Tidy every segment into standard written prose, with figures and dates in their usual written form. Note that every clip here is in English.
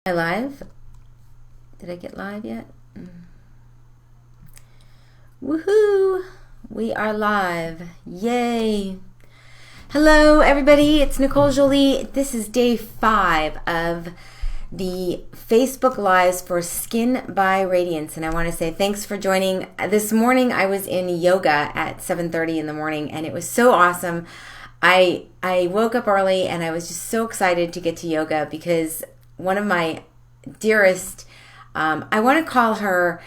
Am I live? Did I get live yet? Woohoo! We are live. Yay! Hello, everybody. It's Nicole Jolie. This is day 5 of the Facebook Lives for SkinByRadiance, and I want to say thanks for joining. This morning, I was in yoga at 7:30 in the morning, and it was so awesome. I woke up early, and I was just so excited to get to yoga because one of my dearest, I want to call her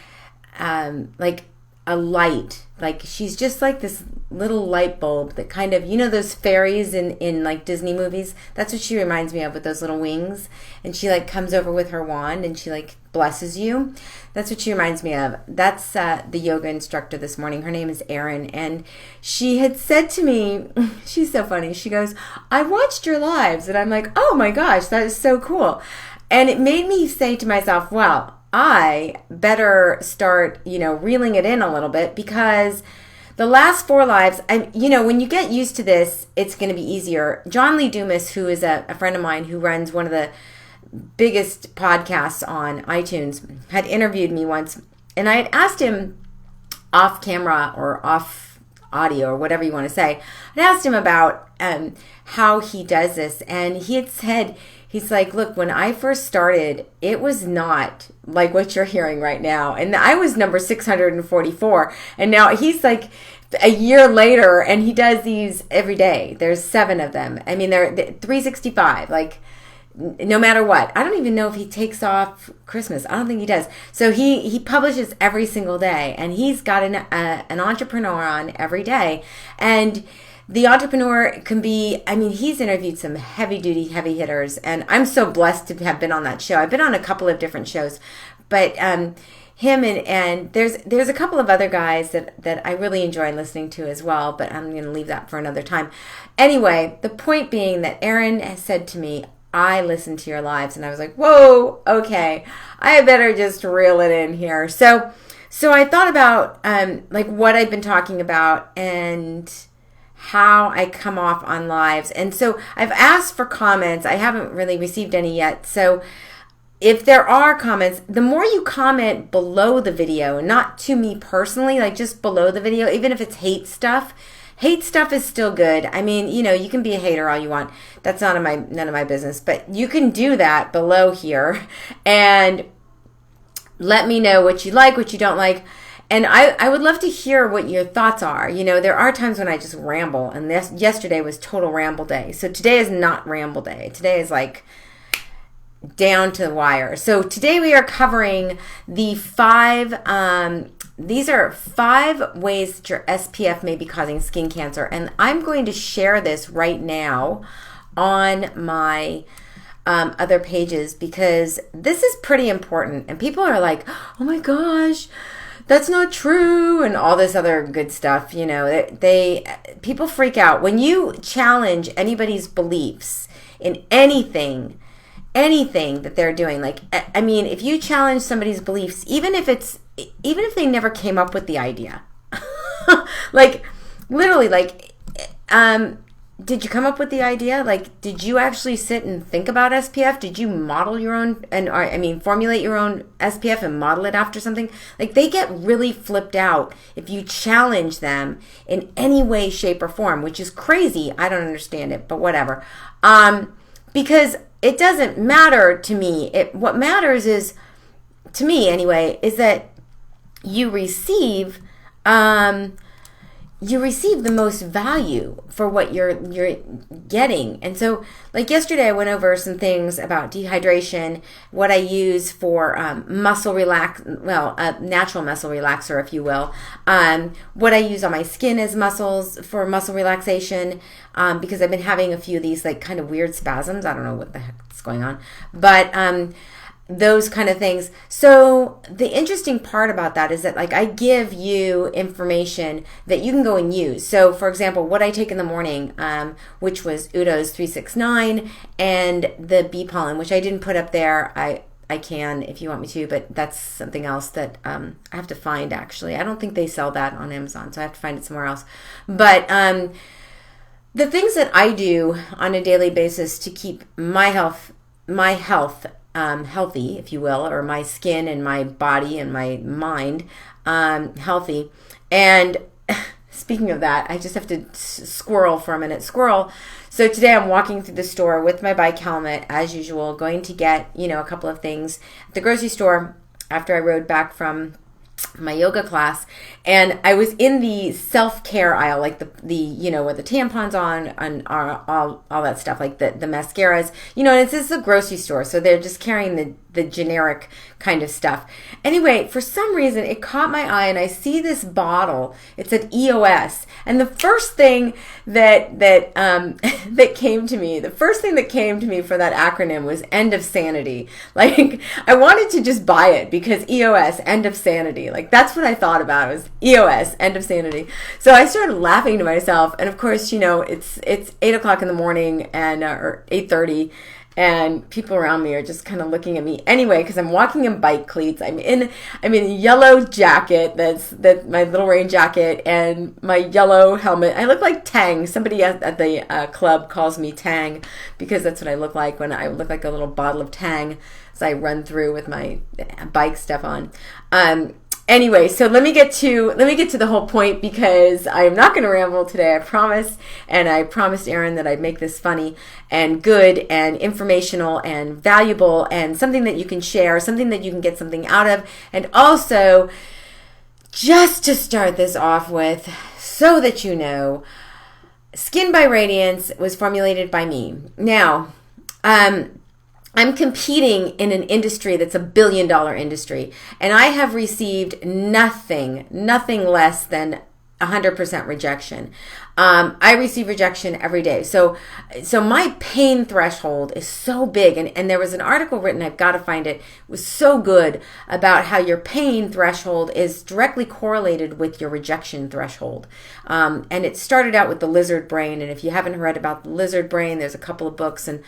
like a light. Like she's just like this little light bulb that kind of, you know, those fairies in like Disney movies. That's what she reminds me of, with those little wings. And she like comes over with her wand and she like blesses you. That's what she reminds me of. That's the yoga instructor this morning. Her name is Erin. And she had said to me, she's so funny. She goes, "I watched your lives." And I'm like, oh my gosh, that is so cool. And it made me say to myself, well, I better start, reeling it in a little bit, because the last 4 lives, when you get used to this, it's going to be easier. John Lee Dumas, who is a friend of mine who runs one of the biggest podcasts on iTunes, had interviewed me once, and I had asked him off camera or off audio or whatever you want to say. I asked him about how he does this, and he had said, he's like, look, when I first started, it was not like what you're hearing right now. And I was number 644. And now he's like a year later, and he does these every day. There's 7 of them. I mean, they're 365, like no matter what. I don't even know if he takes off Christmas. I don't think he does. So he publishes every single day, and he's got an entrepreneur on every day. And the entrepreneur can be, he's interviewed some heavy heavy hitters, and I'm so blessed to have been on that show. I've been on a couple of different shows, but him and there's a couple of other guys that I really enjoy listening to as well, but I'm going to leave that for another time. Anyway, the point being that Erin has said to me, I listened to your lives, and I was like, whoa, okay, I better just reel it in here. So I thought about like what I've been talking about and how I come off on lives. And so I've asked for comments. I haven't really received any yet. So if there are comments, the more you comment below the video, not to me personally, like just below the video, even if it's hate stuff is still good. You can be a hater all you want. That's none of my business, but you can do that below here and let me know what you like, what you don't like. And I would love to hear what your thoughts are. There are times when I just ramble, and yesterday was total ramble day. So today is not ramble day. Today is like down to the wire. So today we are covering the 5, these are 5 ways that your SPF may be causing skin cancer. And I'm going to share this right now on my other pages, because this is pretty important. And people are like, oh my gosh, that's not true, and all this other good stuff. People freak out when you challenge anybody's beliefs in anything that they're doing. Like, if you challenge somebody's beliefs, even if they never came up with the idea, like literally, like, did you come up with the idea? Like, did you actually sit and think about SPF? Did you model your own, formulate your own SPF and model it after something? Like, they get really flipped out if you challenge them in any way, shape, or form, which is crazy. I don't understand it, but whatever. Because it doesn't matter to me. What matters is, to me anyway, is that you receive the most value for what you're getting. And so, like yesterday, I went over some things about dehydration, what I use for natural muscle relaxer, if you will, what I use on my skin as muscles for muscle relaxation, because I've been having a few of these like kind of weird spasms. I don't know what the heck's going on, but those kind of things. So the interesting part about that is that, like, I give you information that you can go and use. So for example, what I take in the morning, which was Udo's 369 and the bee pollen, which I didn't put up there. I can if you want me to, but that's something else that I have to find, actually. I don't think they sell that on Amazon, so I have to find it somewhere else. But the things that I do on a daily basis to keep my health healthy, if you will, or my skin and my body and my mind healthy. And speaking of that, I just have to squirrel for a minute. Squirrel. So today I'm walking through the store with my bike helmet, as usual, going to get, a couple of things at the grocery store after I rode back from my yoga class, and I was in the self-care aisle, like the where the tampons on and all that stuff, like the mascaras, and it's just a grocery store, so they're just carrying the generic kind of stuff. Anyway, for some reason it caught my eye, and I see this bottle. It said EOS, and the first thing that came to me, for that acronym was end of sanity. Like, I wanted to just buy it because EOS, end of sanity. Like, that's what I thought about. It was EOS, end of sanity. So I started laughing to myself, and of course, it's 8 o'clock in the morning, and or 8:30. And people around me are just kind of looking at me anyway, because I'm walking in bike cleats. I'm in a yellow jacket, that's my little rain jacket, and my yellow helmet. I look like Tang. Somebody at the club calls me Tang, because that's what I look like when I look like a little bottle of Tang as I run through with my bike stuff on. Anyway, so let me get to the whole point, because I am not going to ramble today, I promise. And I promised Aaron that I'd make this funny and good and informational and valuable and something that you can share, something that you can get something out of. And also, just to start this off with, so that you know, SkinByRadiance was formulated by me. Now, I'm competing in an industry that's $1 billion industry, and I have received nothing less than 100% rejection. I receive rejection every day. So my pain threshold is so big, and there was an article written, I've got to find it, was so good, about how your pain threshold is directly correlated with your rejection threshold. And it started out with the lizard brain, and if you haven't read about the lizard brain, there's a couple of books, and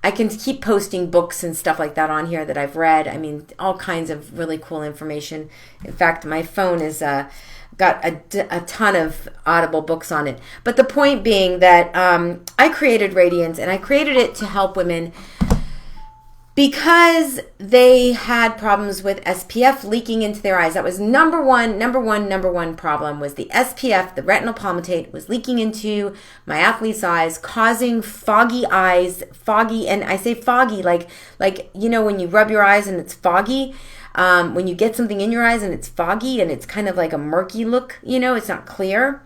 I can keep posting books and stuff like that on here that I've read. I mean, all kinds of really cool information. In fact, my phone is got a ton of Audible books on it. But the point being that I created Radiance, and I created it to help women because they had problems with SPF leaking into their eyes. That was number one problem, was the SPF, the retinol palmitate, was leaking into my athlete's eyes, causing foggy eyes, and I say foggy like when you rub your eyes and it's foggy, when you get something in your eyes and it's foggy and it's kind of like a murky look, it's not clear.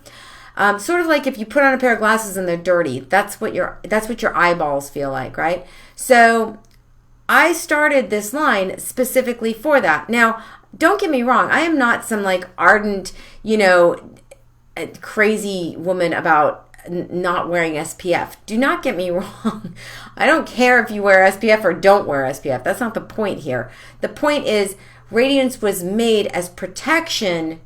Sort of like if you put on a pair of glasses and they're dirty. That's what your eyeballs feel like, right? So I started this line specifically for that. Now, don't get me wrong. I am not some ardent, crazy woman about not wearing SPF. Do not get me wrong. I don't care if you wear SPF or don't wear SPF. That's not the point here. The point is, Radiance was made as protection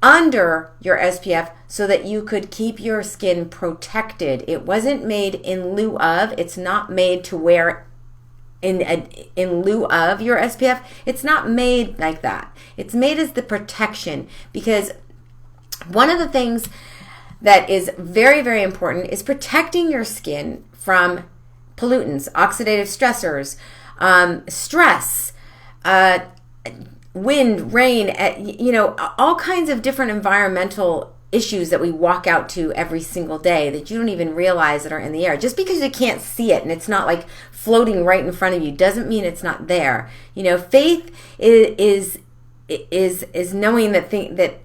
under your SPF so that you could keep your skin protected. It wasn't made in lieu of. It's not made to wear in lieu of your SPF. It's not made like that. It's made as the protection, because one of the things that is very, very important is protecting your skin from pollutants, oxidative stressors, stress, wind, rain, all kinds of different environmental issues that we walk out to every single day that you don't even realize that are in the air. Just because you can't see it and it's not like floating right in front of you doesn't mean it's not there. Faith is knowing that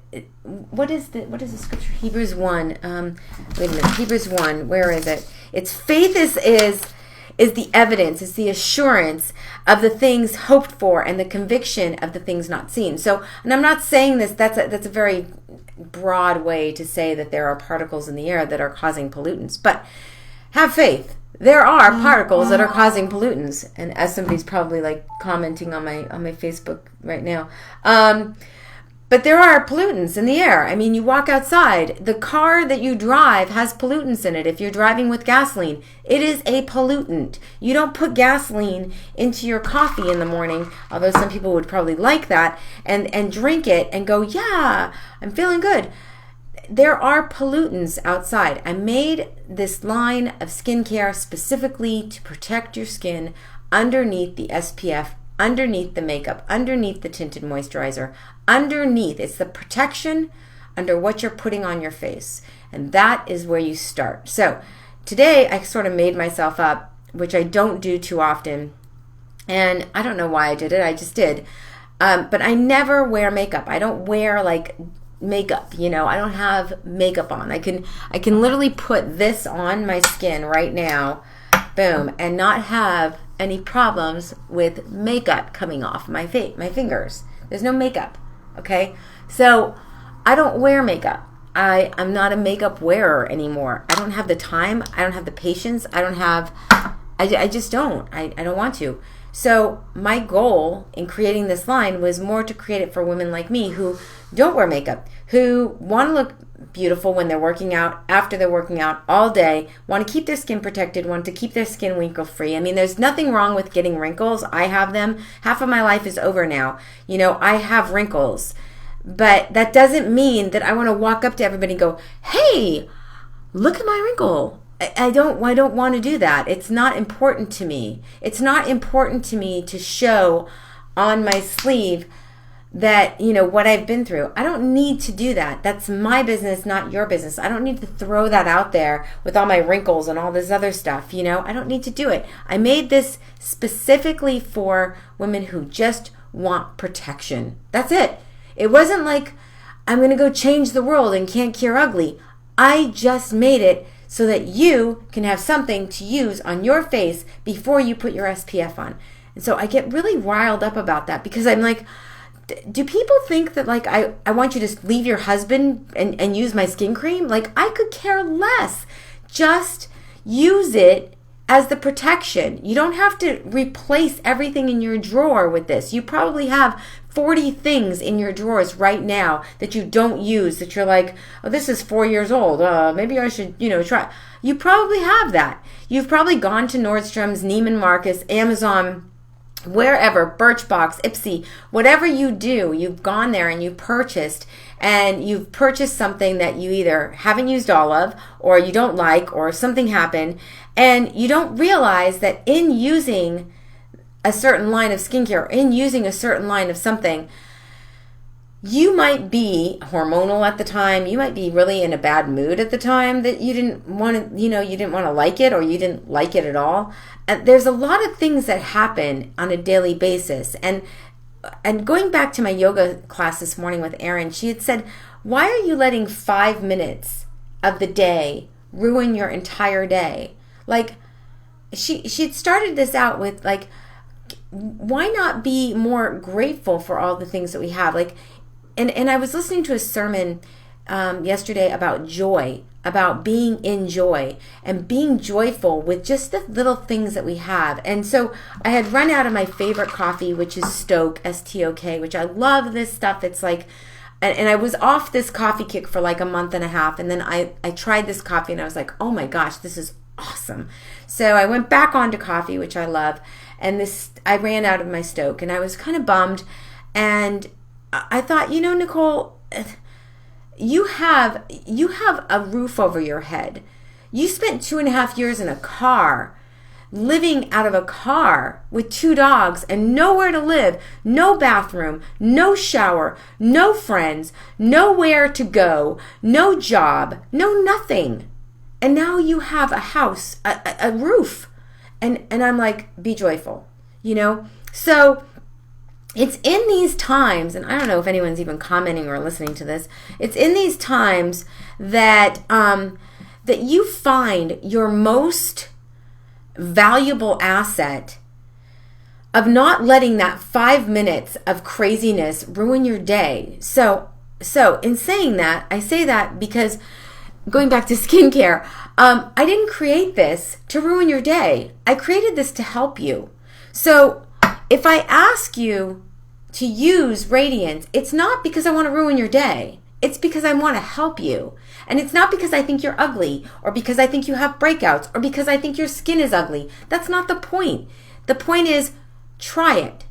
what is the scripture? Hebrews 1. Wait a minute. Hebrews 1. Where is it? It's faith is the evidence, it's the assurance of the things hoped for and the conviction of the things not seen. So, and I'm not saying this, that's a very broad way to say that there are particles in the air that are causing pollutants, but have faith. There are particles that are causing pollutants, and as somebody's probably commenting on my Facebook right now, but there are pollutants in the air. I mean, you walk outside, the car that you drive has pollutants in it. If you're driving with gasoline, it is a pollutant. You don't put gasoline into your coffee in the morning, although some people would probably like that, and drink it and go, yeah, I'm feeling good. There are pollutants outside. I made this line of skincare specifically to protect your skin underneath the SPF, underneath the makeup, underneath the tinted moisturizer, underneath. It's the protection under what you're putting on your face. And that is where you start. So today I sort of made myself up, which I don't do too often. And I don't know why I did it. I just did. But I never wear makeup. I don't wear like makeup, I don't have makeup on. I can literally put this on my skin right now, boom, and not have any problems with makeup coming off my fingers. There's no makeup, okay? So I don't wear makeup. I'm not a makeup wearer anymore. I don't have the time. I don't have the patience. I just don't. I don't want to. So my goal in creating this line was more to create it for women like me who don't wear makeup, who want to look beautiful when they're working out, after they're working out, all day, want to keep their skin protected, want to keep their skin wrinkle free. I mean, there's nothing wrong with getting wrinkles. I have them. Half of my life is over now. I have wrinkles. But that doesn't mean that I want to walk up to everybody and go, hey, look at my wrinkle. I don't want to do that. It's not important to me. It's not important to me to show on my sleeve that, what I've been through. I don't need to do that. That's my business, not your business. I don't need to throw that out there with all my wrinkles and all this other stuff. I don't need to do it. I made this specifically for women who just want protection. That's it. It wasn't like I'm going to go change the world and can't cure ugly. I just made it so that you can have something to use on your face before you put your SPF on. And so I get really riled up about that because I'm like, do people think that like I want you to leave your husband and use my skin cream? Like, I could care less. Just use it as the protection. You don't have to replace everything in your drawer with this. You probably have 40 things in your drawers right now that you don't use, that you're like, oh, this is 4 years old. Maybe I should, try. You probably have that. You've probably gone to Nordstrom's, Neiman Marcus, Amazon, wherever, Birchbox, Ipsy, whatever you do, you've gone there and you've purchased something that you either haven't used all of, or you don't like, or something happened, and you don't realize that in using a certain line of skincare, in using a certain line of something, you might be hormonal at the time. You might be really in a bad mood at the time that you didn't want to, you didn't want to like it, or you didn't like it at all. And there's a lot of things that happen on a daily basis. And going back to my yoga class this morning with Erin, she had said, why are you letting 5 minutes of the day ruin your entire day? Like, she'd started this out with like, why not be more grateful for all the things that we have? Like, and I was listening to a sermon yesterday about joy, about being in joy and being joyful with just the little things that we have. And so I had run out of my favorite coffee, which is Stoke, S-T-O-K, which I love this stuff. It's like, and I was off this coffee kick for like a month and a half. And then I tried this coffee and I was like, oh my gosh, this is awesome. So I went back onto coffee, which I love. And I ran out of my Stoke and I was kind of bummed. And I thought, Nicole, you have a roof over your head. You spent 2.5 years in a car, living out of a car with 2 dogs and nowhere to live, no bathroom, no shower, no friends, nowhere to go, no job, no nothing. And now you have a house, a roof. And I'm like, be joyful, So it's in these times, and I don't know if anyone's even commenting or listening to this, it's in these times that that you find your most valuable asset of not letting that 5 minutes of craziness ruin your day. So in saying that, I say that because going back to skincare, I didn't create this to ruin your day. I created this to help you. So if I ask you to use Radiance, it's not because I want to ruin your day. It's because I want to help you. And it's not because I think you're ugly, or because I think you have breakouts, or because I think your skin is ugly. That's not the point. The point is, try it.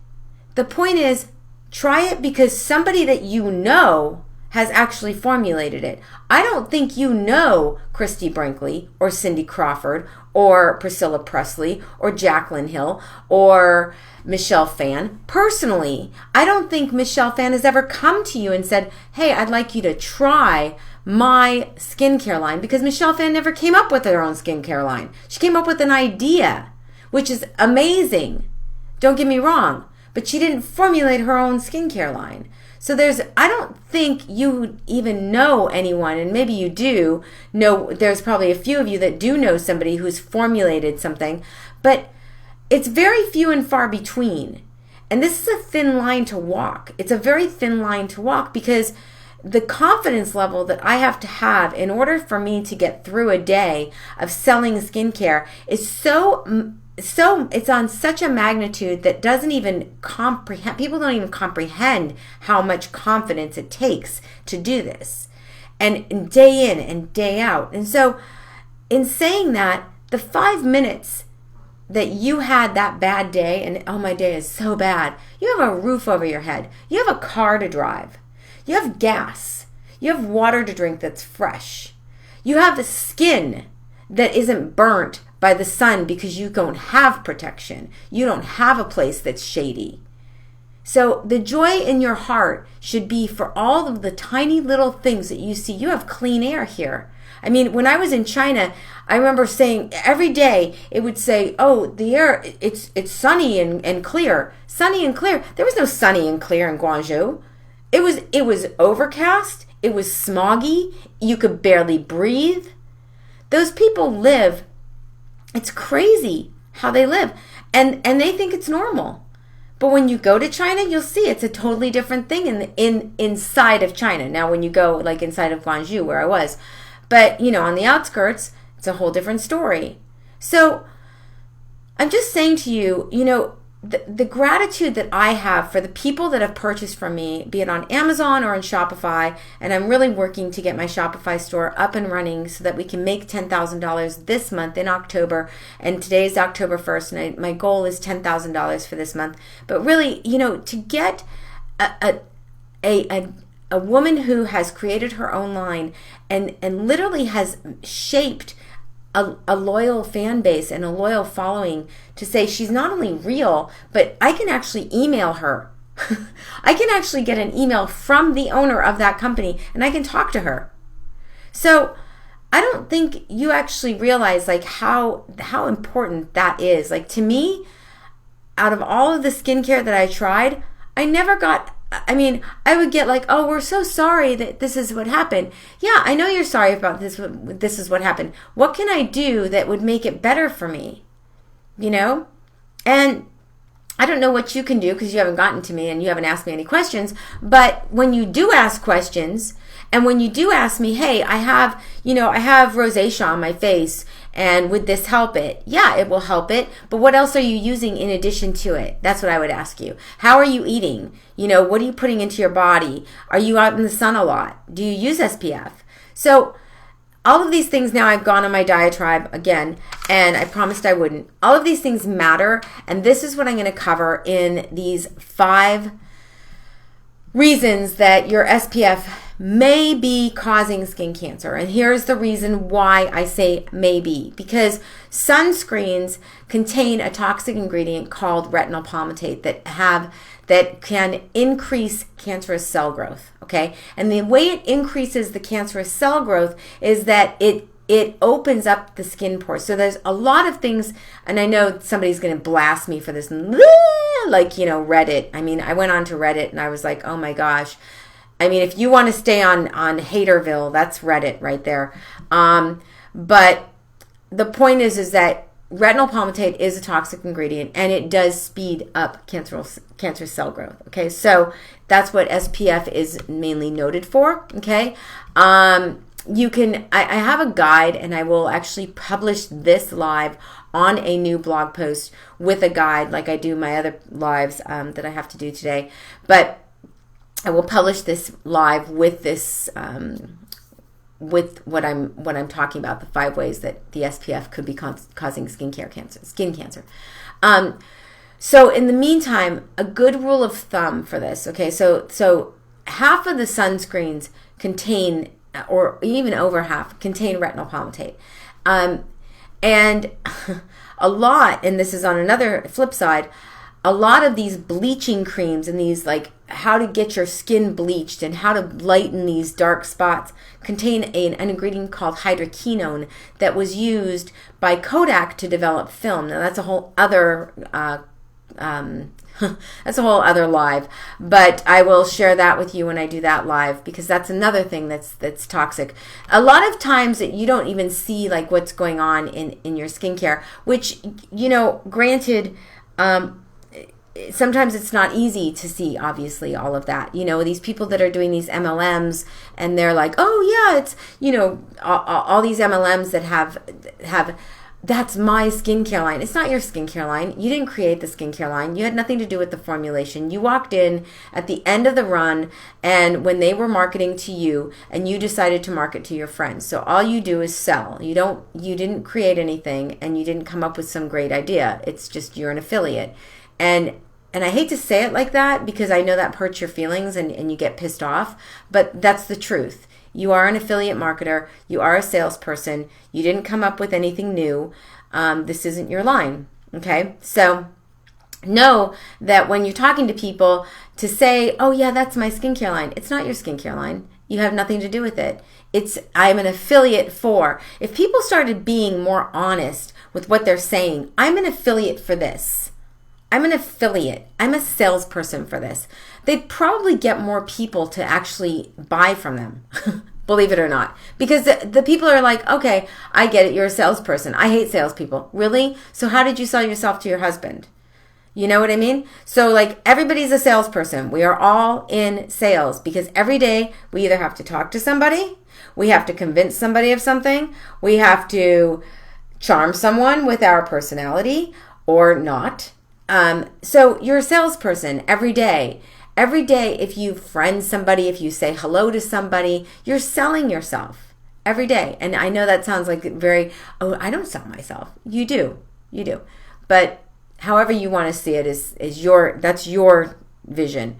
The point is, try it because somebody that you know has actually formulated it. I don't think you know Christy Brinkley or Cindy Crawford or Priscilla Presley or Jaclyn Hill or Michelle Phan. Personally, I don't think Michelle Phan has ever come to you and said, hey, I'd like you to try my skincare line, because Michelle Phan never came up with her own skincare line. She came up with an idea, which is amazing. Don't get me wrong, but she didn't formulate her own skincare line. So I don't think you even know anyone, and maybe you do know, there's probably a few of you that do know somebody who's formulated something, but it's very few and far between. And this is a thin line to walk. It's a very thin line to walk, because the confidence level that I have to have in order for me to get through a day of selling skincare is so it's on such a magnitude that doesn't even comprehend, people don't even comprehend how much confidence it takes to do this, and day in and day out. And so in saying that, the 5 minutes that you had that bad day, and oh, my day is so bad, you have a roof over your head, you have a car to drive, you have gas, you have water to drink that's fresh, you have a skin that isn't burnt by the sun because you don't have protection. You don't have a place that's shady. So the joy in your heart should be for all of the tiny little things that you see. You have clean air here. I mean, when I was in China, I remember saying every day it would say, oh, the air, it's sunny and clear. Sunny and clear. There was no sunny and clear in Guangzhou. It was overcast. It was smoggy. You could barely breathe. Those people live, it's crazy how they live. And they think it's normal. But when you go to China, you'll see it's a totally different thing inside of China. Now, when you go like inside of Guangzhou, where I was, but on the outskirts, it's a whole different story. So I'm just saying to you, the gratitude that I have for the people that have purchased from me, be it on Amazon or on Shopify, and I'm really working to get my Shopify store up and running so that we can make $10,000 this month in October, and today is October 1st, and my goal is $10,000 for this month. But really, to get a woman who has created her own line and literally has shaped a loyal fan base and a loyal following, to say she's not only real, but I can actually email her. I can actually get an email from the owner of that company and I can talk to her. So I don't think you actually realize like how important that is. Like, to me, out of all of the skincare that I tried, I would get like, oh, we're so sorry that this is what happened. Yeah, I know you're sorry about this. This is what happened. What can I do that would make it better for me? And I don't know what you can do because you haven't gotten to me and you haven't asked me any questions. But when you do ask questions, and when you do ask me, hey, I have rosacea on my face, and would this help it? Yeah, it will help it. But what else are you using in addition to it? That's what I would ask you. How are you eating? What are you putting into your body? Are you out in the sun a lot? Do you use SPF? So all of these things, now I've gone on my diatribe again, and I promised I wouldn't. All of these things matter, and this is what I'm going to cover in these 5 reasons that your SPF may be causing skin cancer. And here's the reason why I say maybe. Because sunscreens contain a toxic ingredient called retinol palmitate that can increase cancerous cell growth, okay? And the way it increases the cancerous cell growth is that it opens up the skin pores. So there's a lot of things, and I know somebody's going to blast me for this, like, Reddit. I went on to Reddit and I was like, oh my gosh. If you want to stay on Haterville, that's Reddit right there. But the point is that retinol palmitate is a toxic ingredient, and it does speed up cancer cell growth. Okay, so that's what SPF is mainly noted for. Okay, I have a guide, and I will actually publish this live on a new blog post with a guide, like I do my other lives that I have to do today. But I will publish this live with this, with what I'm talking about, the 5 ways that the SPF could be causing skin cancer. So in the meantime, a good rule of thumb for this. Okay, so half of the sunscreens contain, or even over half, contain retinol palmitate. And a lot, and this is on another flip side, a lot of these bleaching creams and these like how to get your skin bleached and how to lighten these dark spots contain an ingredient called hydroquinone that was used by Kodak to develop film. Now that's a whole other that's a whole other live, but I will share that with you when I do that live, because that's another thing that's toxic. A lot of times that you don't even see like what's going on in your skincare, which, you know, granted, sometimes it's not easy to see, obviously, all of that. You know, these people that are doing these MLMs and they're like, oh yeah, it's, you know, all these MLMs that have that's my skincare line. It's not your skincare line. You didn't create the skincare line. You had nothing to do with the formulation. You walked in at the end of the run, and when they were marketing to you, and you decided to market to your friends. So all you do is sell. You didn't create anything, and you didn't come up with some great idea. It's just you're an affiliate. And I hate to say it like that, because I know that hurts your feelings and you get pissed off, but that's the truth. You are an affiliate marketer. You are a salesperson. You didn't come up with anything new. This isn't your line. Okay? So know that when you're talking to people, to say, oh yeah, that's my skincare line. It's not your skincare line. You have nothing to do with it. I'm an affiliate for. If people started being more honest with what they're saying, I'm an affiliate for this. I'm an affiliate. I'm a salesperson for this. They'd probably get more people to actually buy from them, believe it or not. Because the people are like, okay, I get it. You're a salesperson. I hate salespeople. Really? So how did you sell yourself to your husband? You know what I mean? So like everybody's a salesperson. We are all in sales, because every day we either have to talk to somebody, we have to convince somebody of something, we have to charm someone with our personality or not. So you're a salesperson every day. Every day, if you friend somebody, if you say hello to somebody, you're selling yourself every day. And I know that sounds like oh, I don't sell myself. You do. But however you want to see it that's your vision.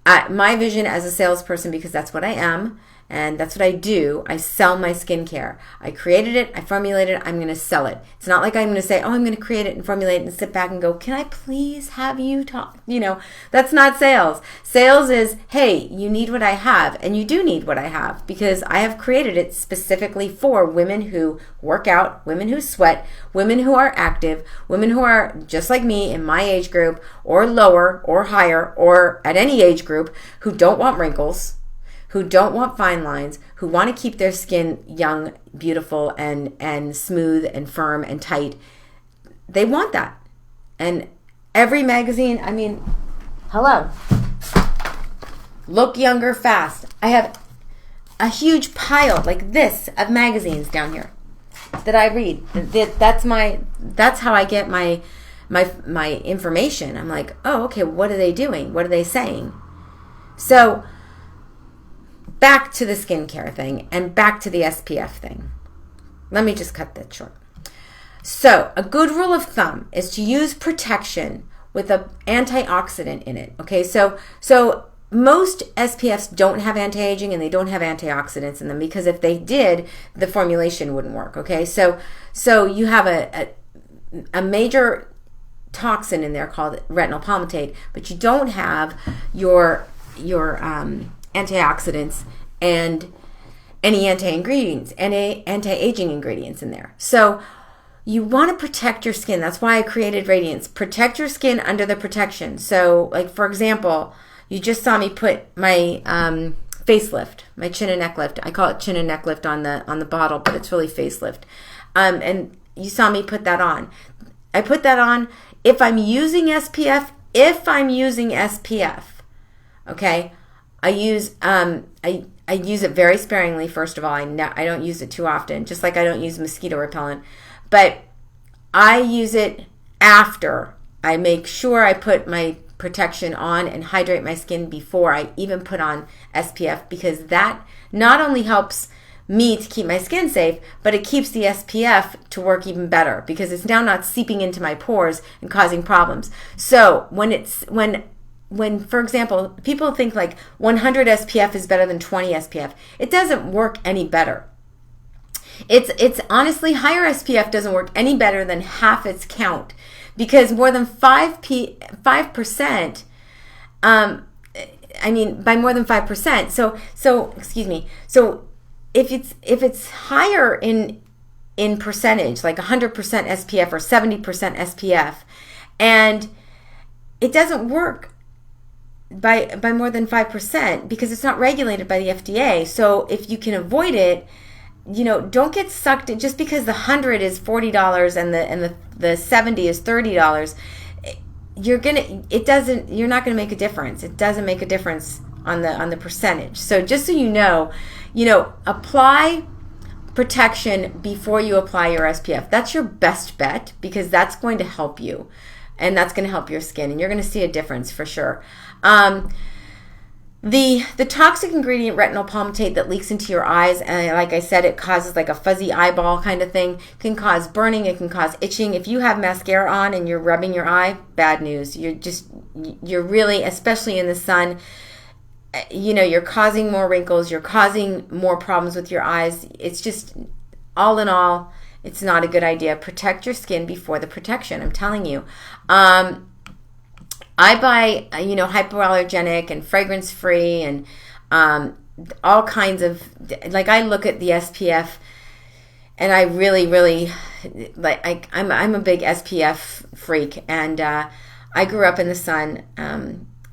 My vision as a salesperson, because that's what I am, and that's what I do. I sell my skincare. I created it. I formulated it. I'm going to sell it. It's not like I'm going to say, oh, I'm going to create it and formulate it and sit back and go, can I please have you talk? You know, that's not sales. Sales is, hey, you need what I have, and you do need what I have, because I have created it specifically for women who work out, women who sweat, women who are active, women who are just like me in my age group, or lower or higher, or at any age group, who don't want wrinkles, who don't want fine lines, who want to keep their skin young, beautiful, and smooth and firm and tight. They want that. And every magazine, I mean, hello. Look younger fast. I have a huge pile like this of magazines down here that I read. That's how I get my information. I'm like, oh, okay, what are they doing? What are they saying? So back to the skincare thing and back to the SPF thing. Let me just cut that short. So a good rule of thumb is to use protection with an antioxidant in it. Okay, so most SPFs don't have anti-aging and they don't have antioxidants in them, because if they did, the formulation wouldn't work. Okay, so you have a major toxin in there called retinol palmitate, but you don't have your antioxidants and any anti-aging ingredients in there. So you want to protect your skin. That's why I created Radiance. Protect your skin under the protection. So like, for example, you just saw me put my facelift, my chin and neck lift. I call it chin and neck lift on the bottle, but it's really facelift. And you saw me put that on. I put that on if I'm using SPF. Okay, I use it very sparingly. First of all, I don't use it too often, just like I don't use mosquito repellent. But I use it after I make sure I put my protection on and hydrate my skin before I even put on SPF, because that not only helps me to keep my skin safe, but it keeps the SPF to work even better, because it's now not seeping into my pores and causing problems. So when for example, people think like 100 SPF is better than 20 SPF. It doesn't work any better. It's honestly, higher SPF doesn't work any better than half its count, because more than 5%, by more than 5%. So excuse me. So if it's higher in percentage, like 100% SPF or 70% SPF, and it doesn't work by more than 5% because it's not regulated by the FDA. So if you can avoid it, don't get sucked in just because the 100 is $40 and the 70 is $30. You're not gonna make a difference. It doesn't make a difference on the percentage. So just so you know, apply protection before you apply your SPF. That's your best bet, because that's going to help you, and that's going to help your skin, and you're going to see a difference for sure. The toxic ingredient retinol palmitate that leaks into your eyes, and like I said, it causes like a fuzzy eyeball kind of thing, can cause burning, it can cause itching. If you have mascara on and you're rubbing your eye, bad news. You're really, especially in the sun, you're causing more wrinkles, you're causing more problems with your eyes. It's just, all in all, it's not a good idea. Protect your skin before the protection, I'm telling you. I buy, hypoallergenic and fragrance-free and all kinds of, like, I look at the SPF and I really, really, like, I'm a big SPF freak, and I grew up in the sun.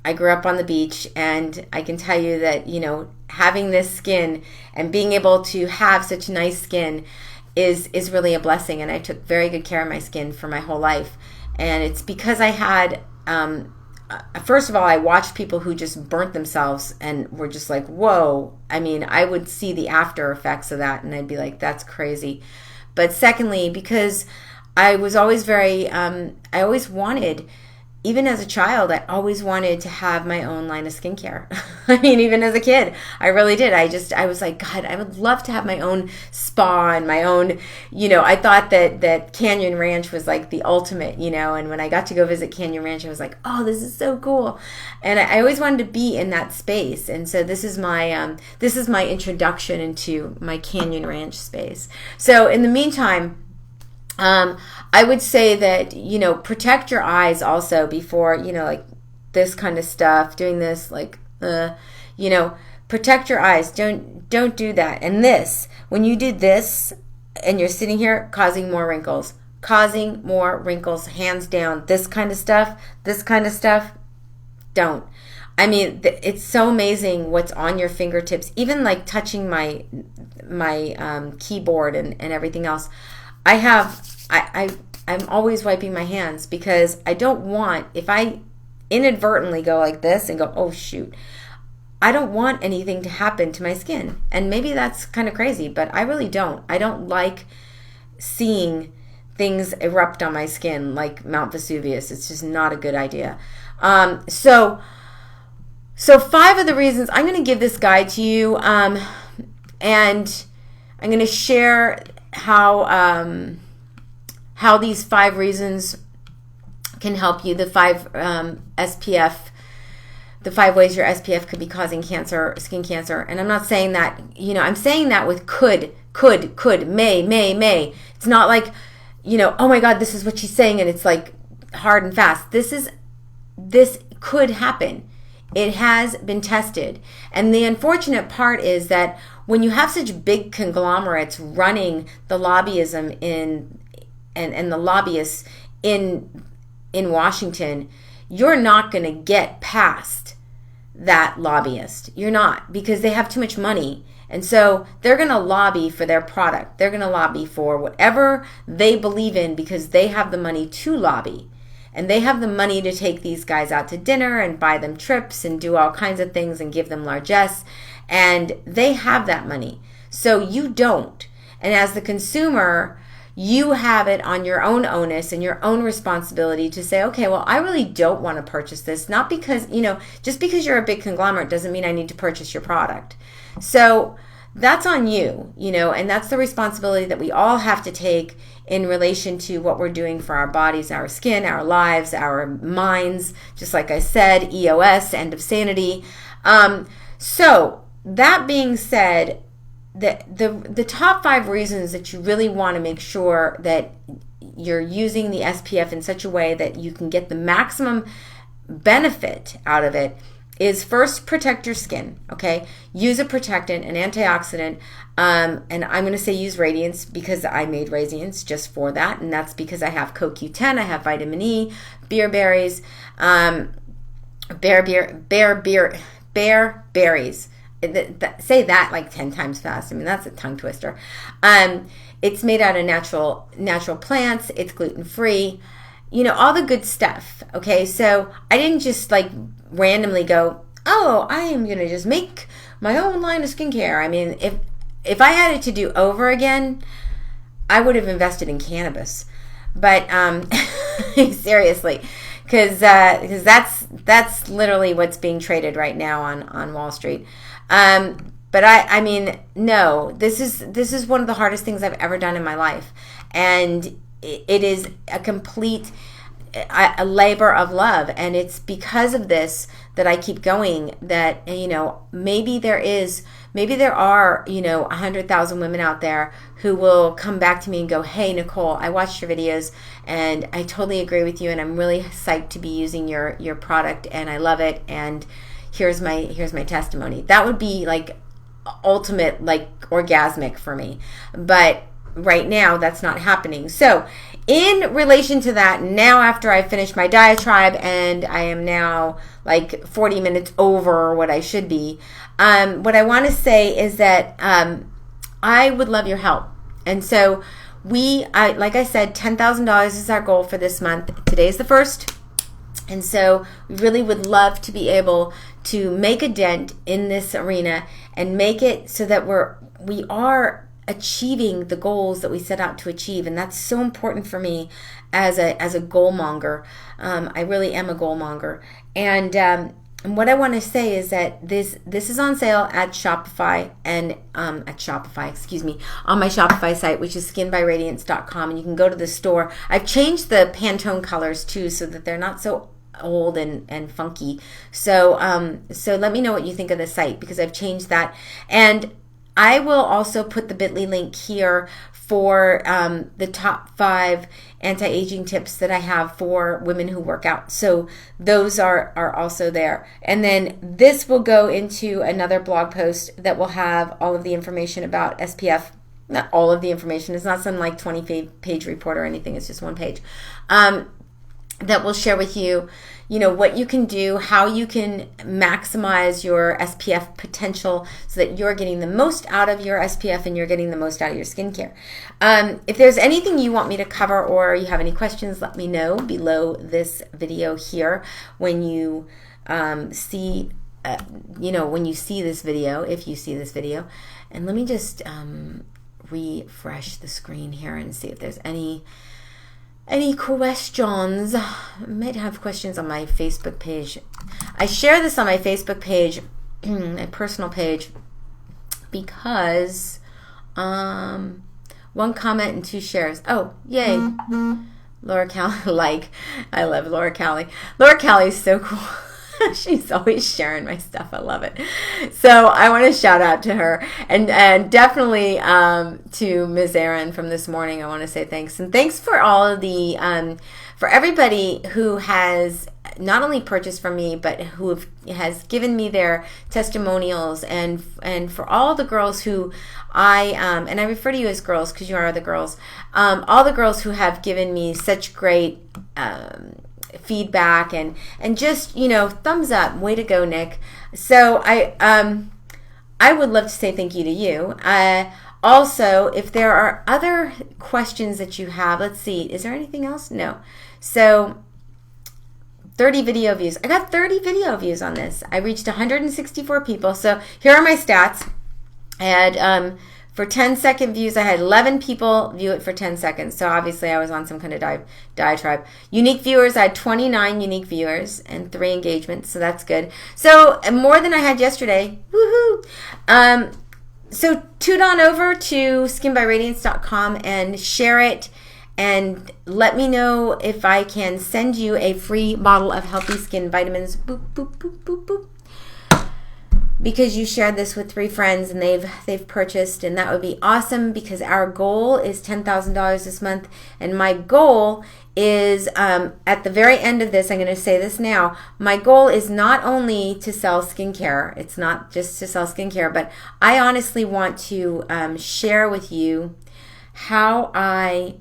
I grew up on the beach, and I can tell you that, having this skin and being able to have such nice skin is really a blessing, and I took very good care of my skin for my whole life. And it's because I had, first of all, I watched people who just burnt themselves and were just like, whoa. I would see the after effects of that, and I'd be like, that's crazy. But secondly, because I was always I always wanted, even as a child, I always wanted to have my own line of skincare. Even as a kid, I really did. I was like, God, I would love to have my own spa and my own, I thought that Canyon Ranch was like the ultimate, and when I got to go visit Canyon Ranch, I was like, oh, this is so cool. And I always wanted to be in that space. And so this is my introduction into my Canyon Ranch space. So in the meantime, I would say that, protect your eyes also before, like this kind of stuff, doing this, like, protect your eyes. Don't do that. And this, when you do this and you're sitting here, causing more wrinkles, hands down. This kind of stuff, don't. It's so amazing what's on your fingertips, even like touching my keyboard and everything else. I'm always wiping my hands, because I don't want, if I inadvertently go like this and go, oh shoot, I don't want anything to happen to my skin. And maybe that's kind of crazy, but I really don't. I don't like seeing things erupt on my skin like Mount Vesuvius. It's just not a good idea. So 5 of the reasons, I'm going to give this guide to you, and I'm going to share how these 5 reasons can help you. The 5 SPF, the 5 ways your SPF could be causing cancer, skin cancer. And I'm not saying that, I'm saying that with could, may. It's not like, oh my God, this is what she's saying, and it's like hard and fast. This could happen. It has been tested. And the unfortunate part is that when you have such big conglomerates running the lobbyism and the lobbyists in Washington, you're not going to get past that lobbyist. You're not, because they have too much money. And so they're going to lobby for their product. They're going to lobby for whatever they believe in, because they have the money to lobby. And they have the money to take these guys out to dinner and buy them trips and do all kinds of things and give them largesse. And they have that money. So you don't. And as the consumer, you have it on your own onus and your own responsibility to say, okay, well, I really don't want to purchase this. Not because, just because you're a big conglomerate doesn't mean I need to purchase your product. So that's on you, and that's the responsibility that we all have to take in relation to what we're doing for our bodies, our skin, our lives, our minds. Just like I said, EOS, end of sanity. So that being said, the top 5 reasons that you really want to make sure that you're using the SPF in such a way that you can get the maximum benefit out of it is, first, protect your skin, okay? Use a protectant, an antioxidant, and I'm going to say use Radiance because I made Radiance just for that, and that's because I have CoQ10, I have vitamin E, beer berries, berries. Say that like 10 times fast. I mean, that's a tongue twister. It's made out of natural plants. It's gluten-free. All the good stuff. Okay, so I didn't just like randomly go, oh, I am going to just make my own line of skincare. I mean, if I had it to do over again, I would have invested in cannabis. But seriously, because that's literally what's being traded right now on Wall Street. But I mean, no, this is one of the hardest things I've ever done in my life. And it is a complete a labor of love. And it's because of this that I keep going, that, maybe there are, 100,000 women out there who will come back to me and go, hey, Nicole, I watched your videos and I totally agree with you. And I'm really psyched to be using your product and I love it. And here's my testimony. That would be like ultimate, like orgasmic for me. But right now that's not happening. So in relation to that, now after I finished my diatribe and I am now like 40 minutes over what I should be, what I want to say is that I would love your help. And so like I said, $10,000 is our goal for this month. Today's the 1st. And so we really would love to be able to make a dent in this arena and make it so that we are achieving the goals that we set out to achieve. And that's so important for me as a goal monger. I really am a goal monger. And what I want to say is that this is on sale at Shopify and on my Shopify site, which is SkinByRadiance.com, and you can go to the store. I've changed the Pantone colors too, so that they're not so old and funky. So let me know what you think of the site, because I've changed that. And I will also put the bit.ly link here for the top 5 anti-aging tips that I have for women who work out. So those are also there. And then this will go into another blog post that will have all of the information about SPF. Not all of the information. It's not some like 20-page report or anything. It's just one page. That will share with you, what you can do, how you can maximize your SPF potential so that you're getting the most out of your SPF and you're getting the most out of your skincare. If there's anything you want me to cover or you have any questions, let me know below this video here when you see this video, if you see this video. And let me just refresh the screen here and see if there's any questions. I might have questions on my Facebook page. I share this on my Facebook page, my personal page, because 1 comment and 2 shares. Oh, yay. Laura Callie, I love Laura Callie. Laura Callie is so cool. She's always sharing my stuff. I love it. So I want to shout out to her, and definitely to Ms. Erin from this morning. I want to say thanks, and thanks for all of the for everybody who has not only purchased from me, but who has given me their testimonials, and for all the girls who and I refer to you as girls because you are the girls. All the girls who have given me such great feedback and just thumbs up, way to go, Nick. So I would love to say thank you to you. Also, if there are other questions that you have, let's see, is there anything else? No. So 30 video views. I got 30 video views on this. I reached 164 people. So here are my stats. I had for 10-second views, I had 11 people view it for 10 seconds. So obviously I was on some kind of diatribe. Unique viewers, I had 29 unique viewers and 3 engagements. So that's good. So more than I had yesterday. Woohoo! So toot on over to SkinByRadiance.com and share it, and let me know if I can send you a free bottle of Healthy Skin Vitamins. Boop, boop, boop, boop, boop. Because you shared this with 3 friends and they've purchased, and that would be awesome, because our goal is $10,000 this month, and my goal is at the very end of this, I'm going to say this now, my goal is not only to sell skincare, it's not just to sell skincare, but I honestly want to share with you how I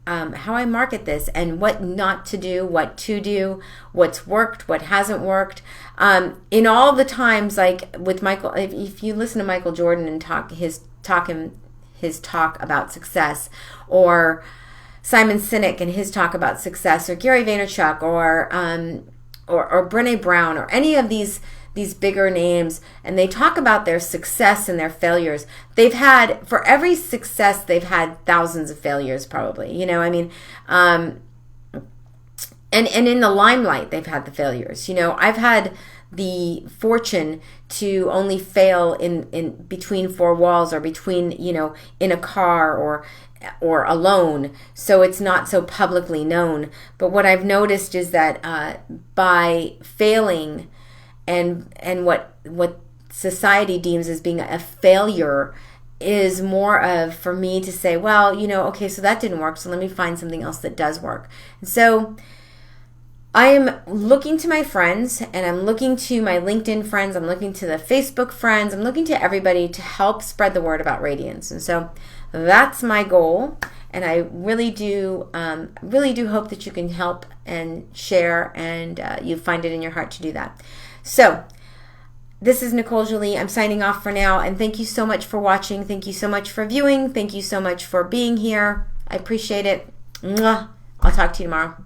market this, and what not to do, what to do, what's worked, what hasn't worked. In all the times, like with Michael, if you listen to Michael Jordan and his talk about success, or Simon Sinek and his talk about success, or Gary Vaynerchuk, or Brené Brown, or any of these bigger names, and they talk about their success and their failures. They've had, for every success, they've had thousands of failures, probably. You know, I mean, and in the limelight, they've had the failures. You know, I've had the fortune to only fail in between 4 walls, or between, you know, in a car, or alone, so it's not so publicly known. But what I've noticed is that by failing, and what society deems as being a failure, is more of, for me to say, well, you know, okay, so that didn't work, so let me find something else that does work. And so I am looking to my friends, and I'm looking to my LinkedIn friends, I'm looking to the Facebook friends, I'm looking to everybody to help spread the word about Radiance. And so that's my goal, and I really do hope that you can help and share, and you find it in your heart to do that. So this is Nicole Jolie. I'm signing off for now, and thank you so much for watching. Thank you so much for viewing. Thank you so much for being here. I appreciate it. Mwah. I'll talk to you tomorrow.